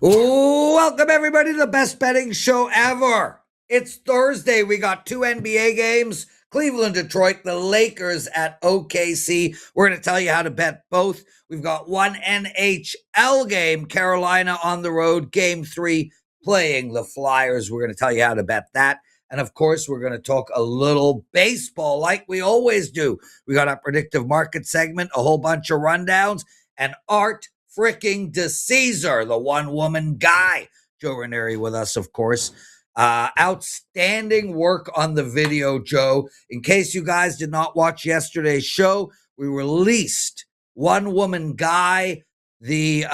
Welcome, everybody, to the best betting show ever. It's Thursday. We got 2 NBA games, Cleveland, Detroit, the Lakers at OKC. We're going to tell you how to bet both. We've got 1 NHL game, Carolina on the road, Game 3, playing the Flyers. We're going to tell you how to bet that. And, of course, we're going to talk a little baseball like we always do. We got our predictive market segment, a whole bunch of rundowns, and Art freaking DiCesare, the one-woman guy. Joe Raineri with us, of course. Outstanding work on the video, Joe. In case you guys did not watch yesterday's show, we released One Woman Guy, the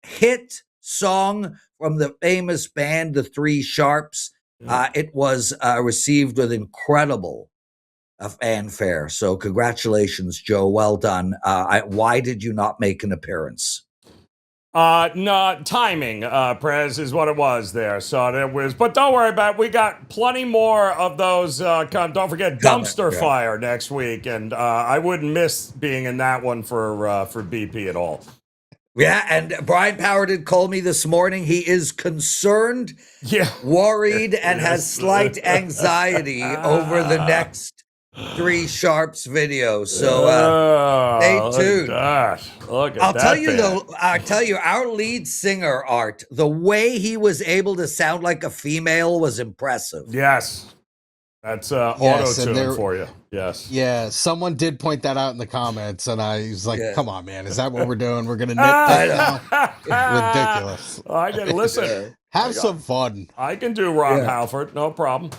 hit song from the famous band, the Three Sharps. It was received with incredible fanfare. So congratulations, Joe. Well done. Why did you not make an appearance? No, timing, Prez, is what it was there. So it was, but don't worry about it. We got plenty more of those. Don't forget Dumpster Fire next week. And I wouldn't miss being in that one for BP at all. Yeah, and Brian Power did call me this morning. He is concerned, worried, and has slight anxiety over the next Three Sharps video. So stay tuned. I'll tell you, our lead singer, Art, the way he was able to sound like a female was impressive. Yes. That's auto-tune for you. Yes. Yeah, someone did point that out in the comments, and I was like, come on, man. Is that what we're doing? We're going to nitpick now? Ridiculous. I can listen. Have some fun. I can do Rob Halford. No problem.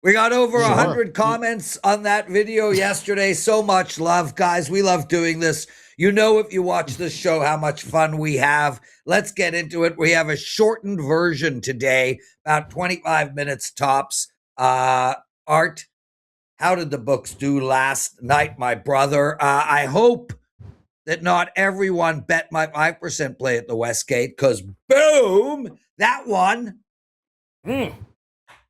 We got over 100 comments on that video yesterday. So much love, guys. We love doing this. You know, if you watch this show, how much fun we have. Let's get into it. We have a shortened version today, about 25 minutes tops. Art, how did the books do last night, my brother? I hope that not everyone bet my 5% play at the Westgate, because boom, that one.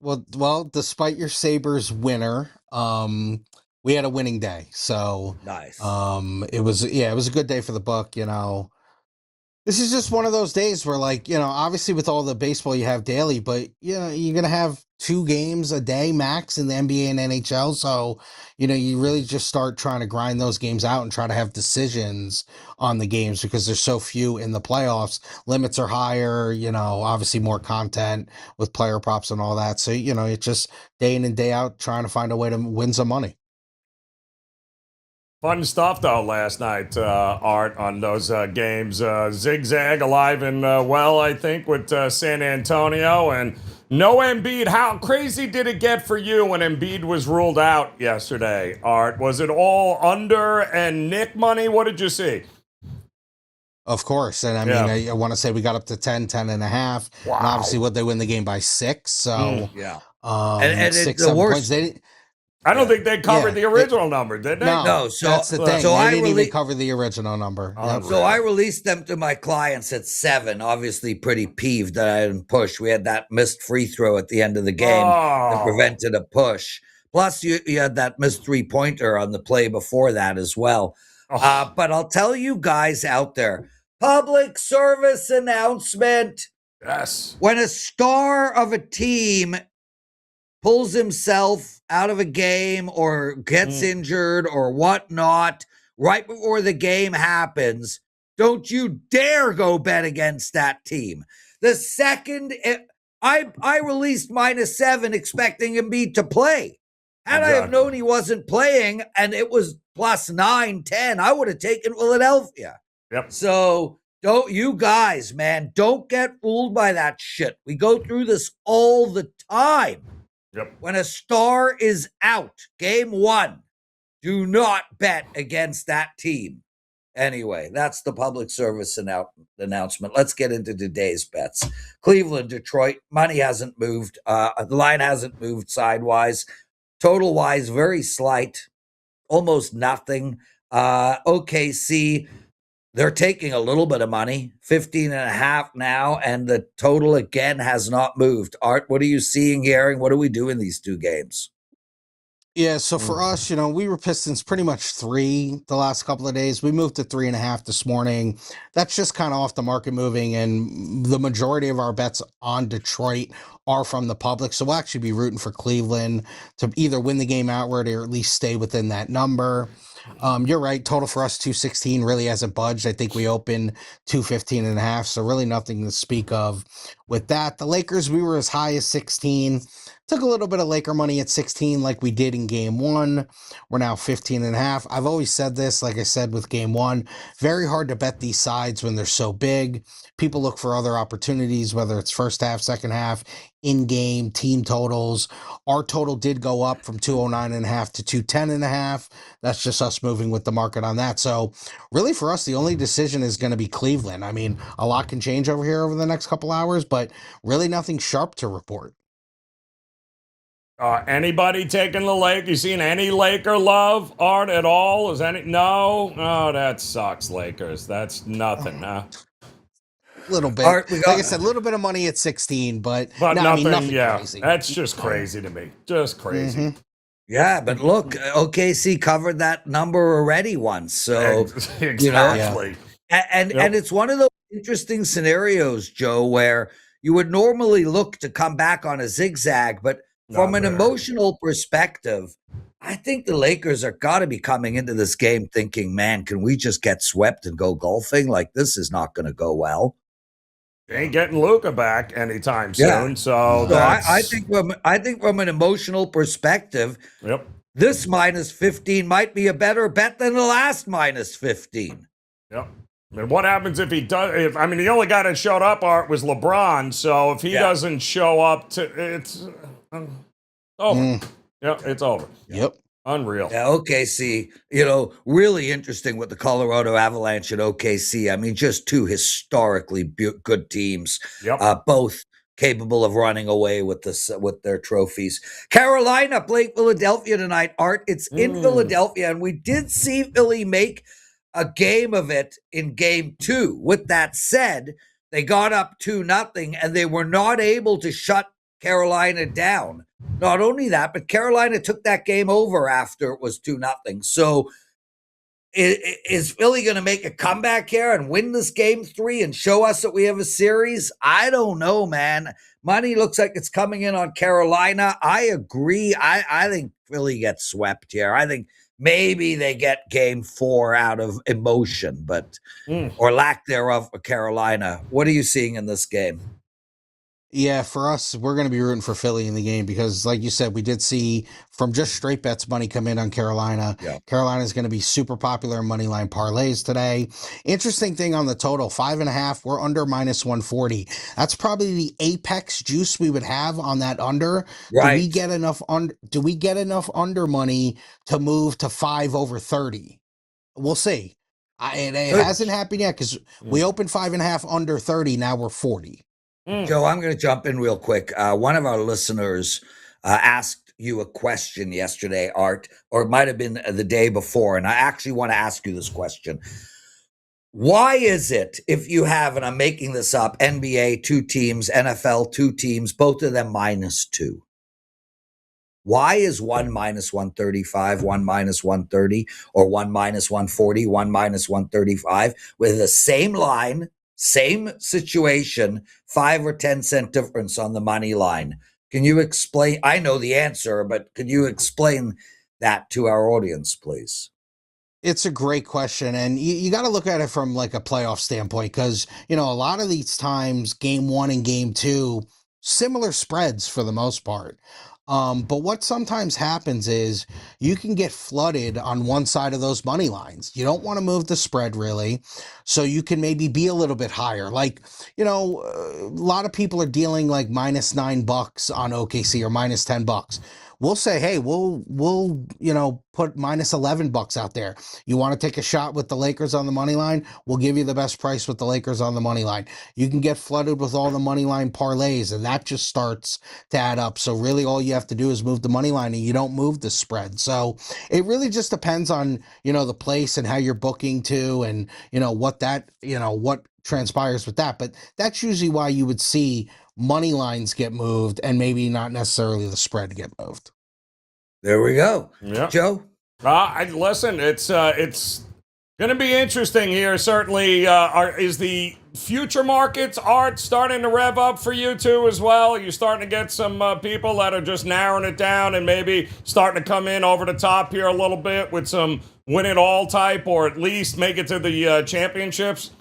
Well, despite your Sabres winner, we had a winning day. So nice. It was a good day for the book, you know. This is just one of those days where, like, you know, obviously with all the baseball you have daily, but, you know, you're going to have 2 games a day max in the NBA and NHL. So, you know, you really just start trying to grind those games out and try to have decisions on the games because there's so few in the playoffs. Limits are higher, you know, obviously more content with player props and all that. So, you know, it's just day in and day out trying to find a way to win some money. Fun stuff, though, last night, Art, on those games. Zigzag alive and well, I think, with San Antonio. And no Embiid. How crazy did it get for you when Embiid was ruled out yesterday, Art? Was it all under and Nick money? What did you see? Of course. And I mean, I want to say we got up to 10 and a half. Wow. And obviously, what they win the game by 6. So, and 6, the 7 worst. points. I don't think they covered the original number, did they? No, so that's the thing. So they didn't even cover the original number. So I released them to my clients at 7, obviously pretty peeved that I didn't push. We had that missed free throw at the end of the game that prevented a push. Plus, you had that missed 3-pointer on the play before that as well. But I'll tell you guys out there, public service announcement. Yes. When a star of a team pulls himself out of a game or gets injured or whatnot right before the game happens, don't you dare go bet against that team. The second I released -7 expecting Embiid to play. Had I have known he wasn't playing and it was +9, 10, I would have taken Philadelphia. Yep. So don't you guys, man, don't get fooled by that shit. We go through this all the time. Yep. When a star is out, game 1, do not bet against that team. Anyway, that's the public service announcement. Let's get into today's bets. Cleveland, Detroit, money hasn't moved. The line hasn't moved sidewise. Total-wise, very slight, almost nothing. OKC, they're taking a little bit of money, 15.5 now, and the total again has not moved. Art, what are you seeing, hearing? What do we do in these 2 games? Yeah, so for us, we were Pistons pretty much 3 the last couple of days. We moved to 3.5 this morning. That's just kind of off the market moving, and the majority of our bets on Detroit are from the public. So we'll actually be rooting for Cleveland to either win the game outward or at least stay within that number. You're right. Total for us 216 really hasn't budged. I think we opened 215.5, so really nothing to speak of with that. The Lakers, we were as high as 16. Took a little bit of Laker money at 16 like we did in game one. We're now 15.5. I've always said this, like I said with game one, very hard to bet these sides when they're so big. People look for other opportunities, whether it's first half, second half, in-game, team totals. Our total did go up from 209.5 to 210.5. That's just us moving with the market on that. So really for us, the only decision is going to be Cleveland. I mean, a lot can change over here over the next couple hours, but really nothing sharp to report. Anybody taking the Lake? You seen any Laker love, Art, at all? Is any? No? Oh, that sucks, Lakers. That's nothing, huh? Little bit. Art, Like I said, a little bit of money at 16, but no, nothing, I mean, nothing yeah. crazy. That's just crazy to me. Just crazy. Mm-hmm. Yeah, but look, OKC covered that number already once. So, exactly. And it's one of those interesting scenarios, Joe, where you would normally look to come back on a zigzag, but from an emotional perspective, I think the Lakers are got to be coming into this game thinking, man, can we just get swept and go golfing? Like, this is not going to go well. Ain't getting Luka back anytime soon, so I think from an emotional perspective, this minus 15 might be a better bet than the last minus 15. Yep. And what happens if he does? The only guy that showed up, Art, was LeBron. So if he doesn't show up, it's over. Yeah, it's over. Yep. Unreal. Yeah, OKC, really interesting with the Colorado Avalanche and OKC. I mean, just two historically good teams, both capable of running away with their trophies. Carolina playing Philadelphia tonight, Art. It's in Philadelphia, and we did see Philly make a game of it in game 2. With that said, they got up 2-0, and they were not able to shut Carolina down. Not only that, but Carolina took that game over after it was 2-0. So is Philly going to make a comeback here and win this game 3 and show us that we have a series? I don't know, man. Money looks like it's coming in on Carolina. I agree. I think Philly gets swept here. I think maybe they get game 4 out of emotion, but or lack thereof for Carolina. What are you seeing in this game? Yeah, for us, we're going to be rooting for Philly in the game because, like you said, we did see from just straight bets money come in on Carolina. Yeah. Carolina is going to be super popular in money line parlays today. Interesting thing on the total, 5.5. We're under minus 140. That's probably the apex juice we would have on that under. Right. Do we get enough under money to move to 5 over 30? We'll see. It hasn't happened yet because we opened 5.5 under 30. Now we're 40. Joe, I'm going to jump in real quick. One of our listeners asked you a question yesterday, Art, or it might have been the day before, and I actually want to ask you this question. Why is it if you have, and I'm making this up, NBA 2 teams, NFL 2 teams, both of them -2? Why is one minus 135, one minus 130, or one minus 140, one minus 135 with the same line, same situation, 5 or 10 cent difference on the money line? Can you explain? I know the answer, but can you explain that to our audience, please? It's a great question, and you got to look at it from like a playoff standpoint because, a lot of these times, game 1 and game 2, similar spreads for the most part. But what sometimes happens is you can get flooded on one side of those money lines. You don't want to move the spread really. So you can maybe be a little bit higher. Like, a lot of people are dealing like minus $9 on OKC or minus $10. We'll say, hey, we'll put minus $11 out there. You want to take a shot with the Lakers on the money line? We'll give you the best price with the Lakers on the money line. You can get flooded with all the money line parlays, and that just starts to add up. So really all you have to do is move the money line, and you don't move the spread. So it really just depends on, the place and how you're booking to, and, what transpires with that. But that's usually why you would see money lines get moved and maybe not necessarily the spread get moved. There we go. Yeah. Joe? Listen, it's going to be interesting here. Certainly, is the future markets Art starting to rev up for you too as well? Are you starting to get some people that are just narrowing it down and maybe starting to come in over the top here a little bit with some win it all type, or at least make it to the championships?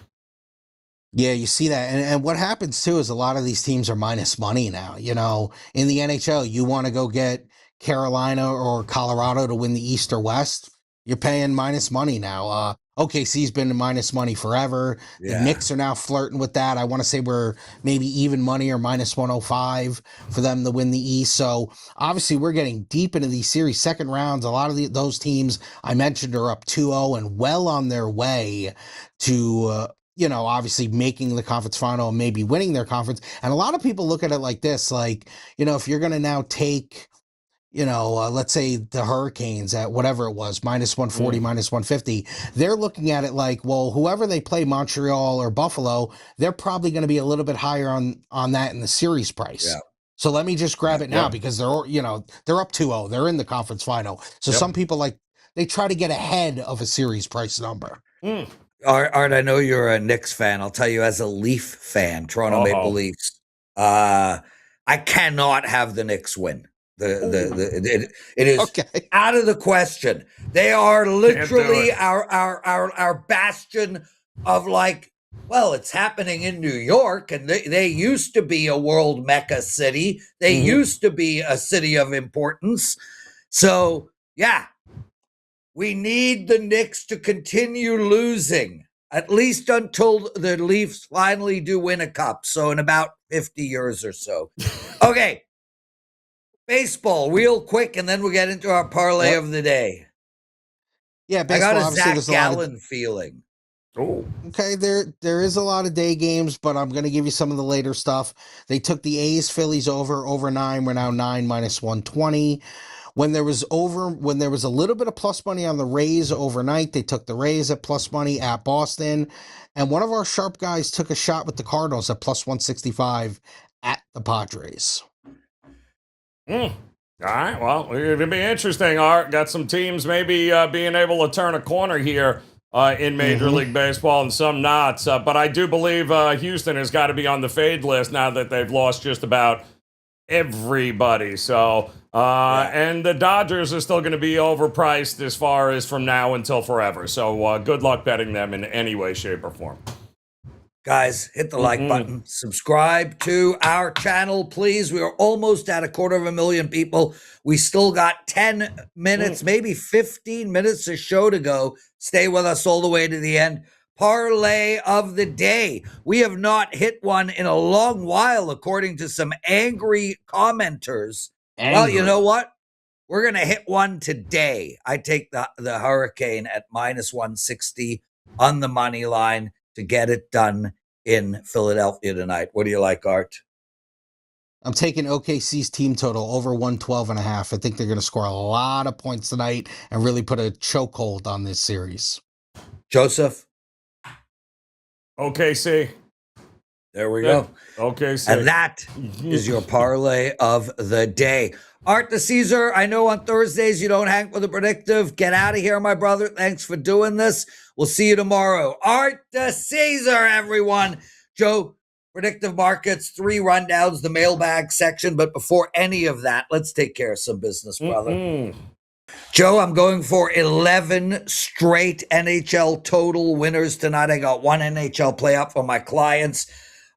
Yeah, you see that. And what happens too is a lot of these teams are minus money now. You know, in the NHL, you want to go get Carolina or Colorado to win the East or West, you're paying minus money now. OKC's been minus money forever. The Yeah. Knicks are now flirting with that. I want to say we're maybe even money or minus 105 for them to win the East. So obviously we're getting deep into these series, second rounds. A lot of those teams I mentioned are up 2-0 and well on their way to obviously making the conference final and maybe winning their conference. And a lot of people look at it like this, like, if you're going to now take, let's say the Hurricanes at whatever it was, minus 140, minus 150, they're looking at it like, well, whoever they play, Montreal or Buffalo, they're probably going to be a little bit higher on that in the series price. Yeah. So let me just grab it now because they're up 2-0. They're in the conference final. So some people they try to get ahead of a series price number. Art, I know you're a Knicks fan. I'll tell you, as a Leaf fan, Toronto Maple Leafs, I cannot have the Knicks win. It is out of the question. They are literally our bastion of it's happening in New York, and they used to be a world mecca city. They used to be a city of importance. So, yeah. We need the Knicks to continue losing, at least until the Leafs finally do win a cup. So in about 50 years or so. Okay. Baseball, real quick, and then we'll get into our parlay of the day. Yeah, baseball, I got a Zach Gallen feeling. Oh. Okay, there is a lot of day games, but I'm going to give you some of the later stuff. They took the A's Phillies over 9. We're now 9 minus 120. When there was a little bit of plus money on the Rays overnight, they took the Rays at plus money at Boston. And one of our sharp guys took a shot with the Cardinals at plus 165 at the Padres. All right, well, it'll be interesting, Art. Got some teams maybe being able to turn a corner here in Major League Baseball and some not. But I do believe Houston has got to be on the fade list now that they've lost just about everybody. So, and the Dodgers are still going to be overpriced as far as from now until forever. So good luck betting them in any way, shape, or form. Guys, hit the like button. Subscribe to our channel, please. We are almost at 250,000 people. We still got 10 minutes, maybe 15 minutes of show to go. Stay with us all the way to the end. Parlay of the day. We have not hit one in a long while, according to some angry commenters. Well, you know what? We're going to hit one today. I take the Hurricane at minus 160 on the money line to get it done in Philadelphia tonight. What do you like, Art? I'm taking OKC's team total over 112.5. I think they're going to score a lot of points tonight and really put a chokehold on this series. Joseph? OKC. There we go. OKC. And that is your parlay of the day. Art DiCesare, I know on Thursdays you don't hang with the predictive. Get out of here, my brother. Thanks for doing this. We'll see you tomorrow. Art DiCesare, everyone. Joe, predictive markets, 3 rundowns, the mailbag section. But before any of that, let's take care of some business, brother. Joe, I'm going for 11 straight NHL total winners tonight. I got 1 NHL playoff for my clients.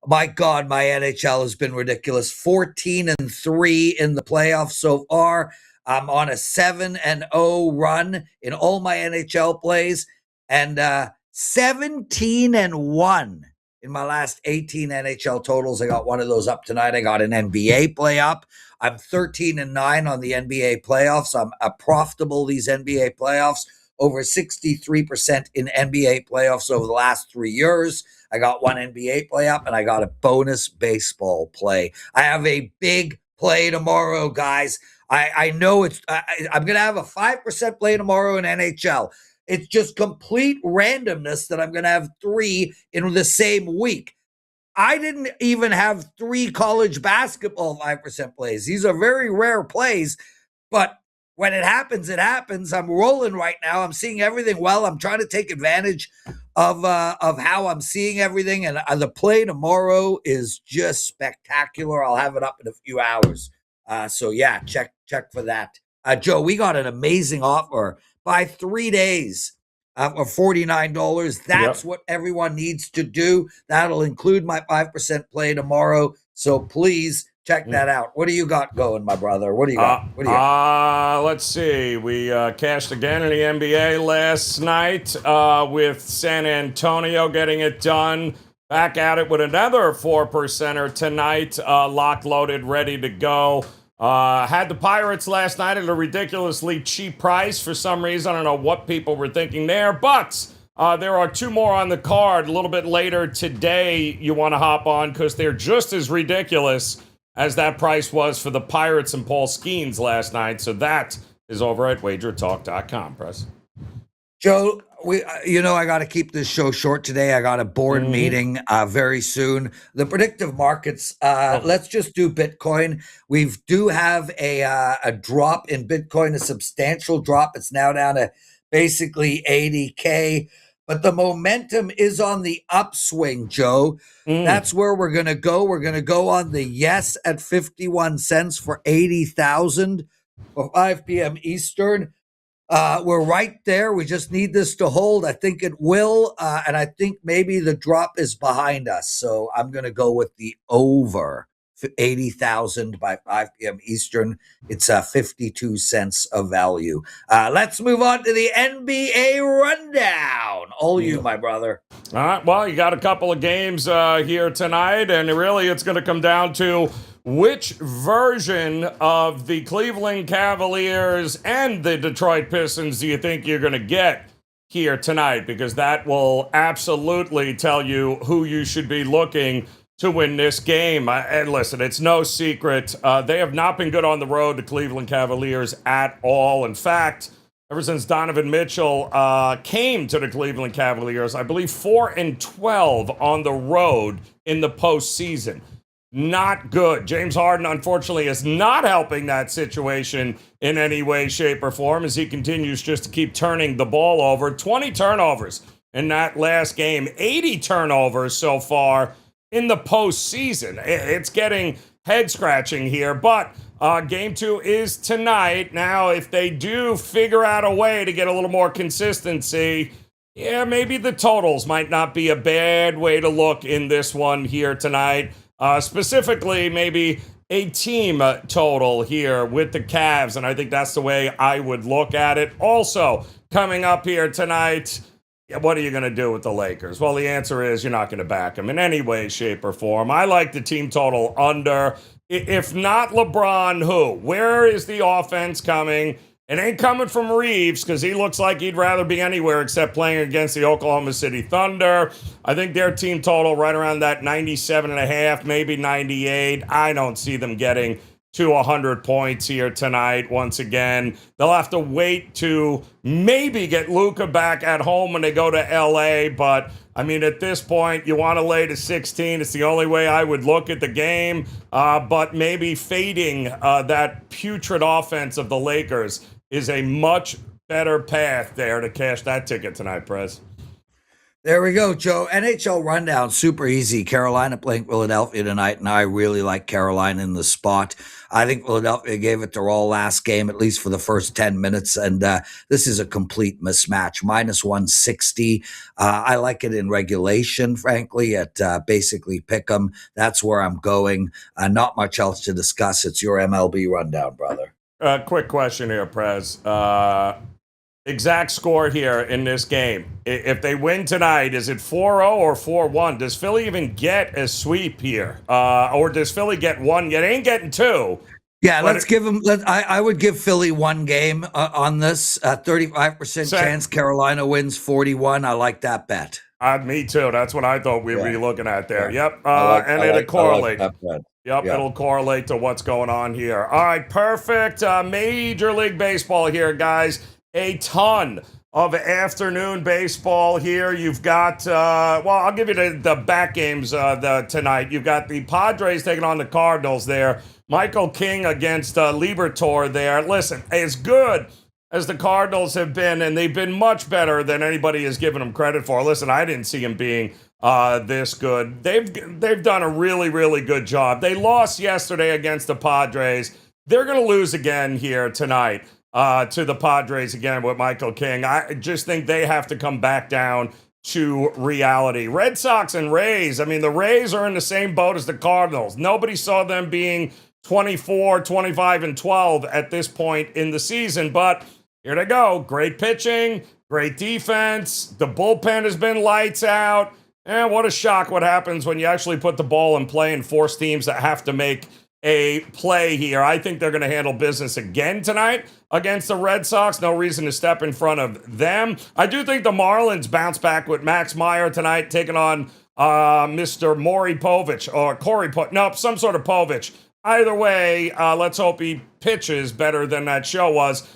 My God, my NHL has been ridiculous. 14-3 in the playoffs so far. I'm on a 7-0 run in all my NHL plays, and 17-1 in my last 18 NHL totals. I got one of those up tonight. I got an NBA play up. I'm 13-9 on the NBA playoffs. I'm profitable these NBA playoffs. Over 63% in NBA playoffs over the last 3 years. I got 1 NBA play up, and I got a bonus baseball play. I have a big play tomorrow, guys. I know I'm going to have a 5% play tomorrow in NHL. It's just complete randomness that I'm going to have 3 in the same week. I didn't even have 3 college basketball 5% plays. These are very rare plays, but when it happens, it happens. I'm rolling right now. I'm seeing everything well. I'm trying to take advantage of how I'm seeing everything, and the play tomorrow is just spectacular. I'll have it up in a few hours. So yeah, check for that. Joe, we got an amazing offer. Buy 3 days for $49. That's what everyone needs to do. That'll include my 5% play tomorrow. So please check that out. What do you got going, my brother? What do you got? Let's see. We cashed again in the NBA last night with San Antonio getting it done. Back at it with another 4%er tonight. Locked, loaded, ready to go. Had the Pirates last night at a ridiculously cheap price for some reason. I don't know what people were thinking there, but there are 2 more on the card a little bit later today you want to hop on because they're just as ridiculous as that price was for the Pirates and Paul Skeens last night. So that is over at WagerTalk.com, Press. Joe, I got to keep this show short today. I got a board meeting very soon. The predictive markets, let's just do Bitcoin. We do have a drop in Bitcoin, a substantial drop. It's now down to basically 80K. But the momentum is on the upswing, Joe. That's where we're going to go. We're going to go on the yes at 51 cents for 80,000 for 5 p.m. Eastern. We're right there. We just need this to hold. I think it will. And I think maybe the drop is behind us. So I'm going to go with the over 80,000 by 5 p.m. Eastern. It's 52 cents of value. Let's move on to the NBA rundown. All you, my brother. All right. Well, you got a couple of games here tonight, and really it's going to come down to which version of the Cleveland Cavaliers and the Detroit Pistons do you think you're going to get here tonight? Because that will absolutely tell you who you should be looking to win this game. And listen, it's no secret. They have not been good on the road, the Cleveland Cavaliers, at all. In fact, ever since Donovan Mitchell came to the Cleveland Cavaliers, I believe 4-12 on the road in the postseason. Not good. James Harden, unfortunately, is not helping that situation in any way, shape, or form as he continues just to keep turning the ball over. 20 turnovers in that last game, 80 turnovers so far in the postseason. It's getting head-scratching here, but Game 2 is tonight. Now, if they do figure out a way to get a little more consistency, yeah, maybe the totals might not be a bad way to look in this one here tonight. Specifically, maybe a team total here with the Cavs, and I think that's the way I would look at it. Also, coming up here tonight, what are you going to do with the Lakers? Well, the answer is you're not going to back them in any way, shape, or form. I like the team total under. If not LeBron, who? Where is the offense coming? It ain't coming from Reeves because he looks like he'd rather be anywhere except playing against the Oklahoma City Thunder. I think their team total right around that 97.5, maybe 98. I don't see them getting to 100 points here tonight. Once again, they'll have to wait to maybe get Luka back at home when they go to LA. But I mean, at this point, you want to lay to 16. It's the only way I would look at the game. But maybe fading that putrid offense of the Lakers is a much better path there to cash that ticket tonight, Prez. There we go, Joe. NHL rundown, super easy. Carolina playing Philadelphia tonight, and I really like Carolina in the spot. I think Philadelphia gave it their all last game, at least for the first 10 minutes, and this is a complete mismatch. Minus 160. I like it in regulation, frankly, at basically pick 'em. That's where I'm going. Not much else to discuss. It's your MLB rundown, brother. Quick question here, Prez. Exact score here in this game. If they win tonight, is it 4-0 or 4-1? Does Philly even get a sweep here? Or does Philly get one? It ain't getting two. Yeah, let's give them. I would give Philly one game on this. 35% chance Carolina wins 41. I like that bet. Me too. That's what I thought we'd be looking at there. Yep. It'll correlate. Yep, it'll correlate to what's going on here. All right, perfect. Major League Baseball here, guys. A ton of afternoon baseball here. You've got, well, I'll give you the back games tonight. You've got the Padres taking on the Cardinals there. Michael King against Liberatore there. Listen, as good as the Cardinals have been, and they've been much better than anybody has given them credit for. Listen, I didn't see them being this good. They've done a really, really good job. They lost yesterday against the Padres. They're going to lose again here tonight to the Padres again with Michael King. I just think they have to come back down to reality. Red Sox and Rays. I mean, the Rays are in the same boat as the Cardinals. Nobody saw them being 24, 25, and 12 at this point in the season, but here they go. Great pitching, great defense. The bullpen has been lights out. And what a shock what happens when you actually put the ball in play and force teams that have to make a play here. I think they're going to handle business again tonight against the Red Sox. No reason to step in front of them. I do think the Marlins bounce back with Max Meyer tonight, taking on Mr. Maury Povich or some sort of Povich. Either way, let's hope he pitches better than that show was,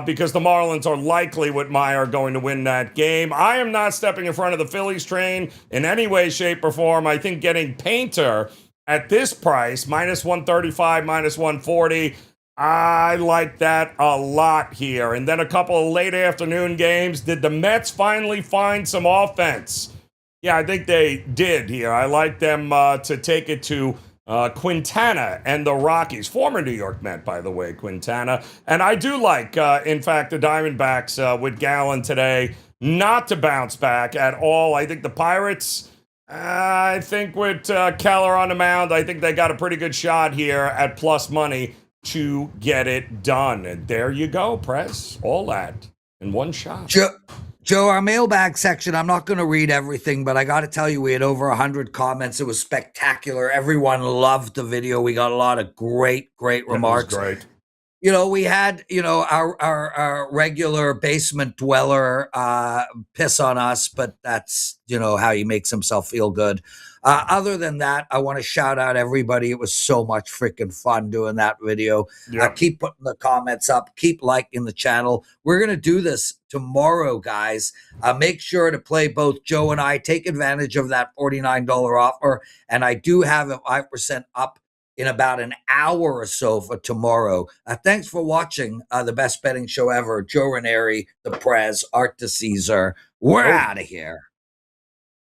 because the Marlins are likely with Meyer going to win that game. I am not stepping in front of the Phillies train in any way, shape, or form. I think getting Painter at this price, minus 135, minus 140, I like that a lot here. And then a couple of late afternoon games. Did the Mets finally find some offense? Yeah, I think they did here. I like them to take it to Quintana and the Rockies. Former New York Met, by the way, Quintana. And I do like, in fact, the Diamondbacks with Gallen today not to bounce back at all. I think the Pirates... I think with Keller on the mound, I think they got a pretty good shot here at plus money to get it done. And there you go, Prez. All that in one shot. Joe, our mailbag section, I'm not going to read everything, but I got to tell you, we had over 100 comments. It was spectacular. Everyone loved the video. We got a lot of great remarks. That was great. You know, we had, our regular basement dweller piss on us, but that's, how he makes himself feel good. Other than that, I want to shout out everybody. It was so much freaking fun doing that video. Yep. Keep putting the comments up. Keep liking the channel. We're going to do this tomorrow, guys. Make sure to play both Joe and I. Take advantage of that $49 offer. And I do have a 5% up in about an hour or so for tomorrow. Thanks for watching the best betting show ever. Joe Raineri, the Prez, Art DiCesare. We're out of here.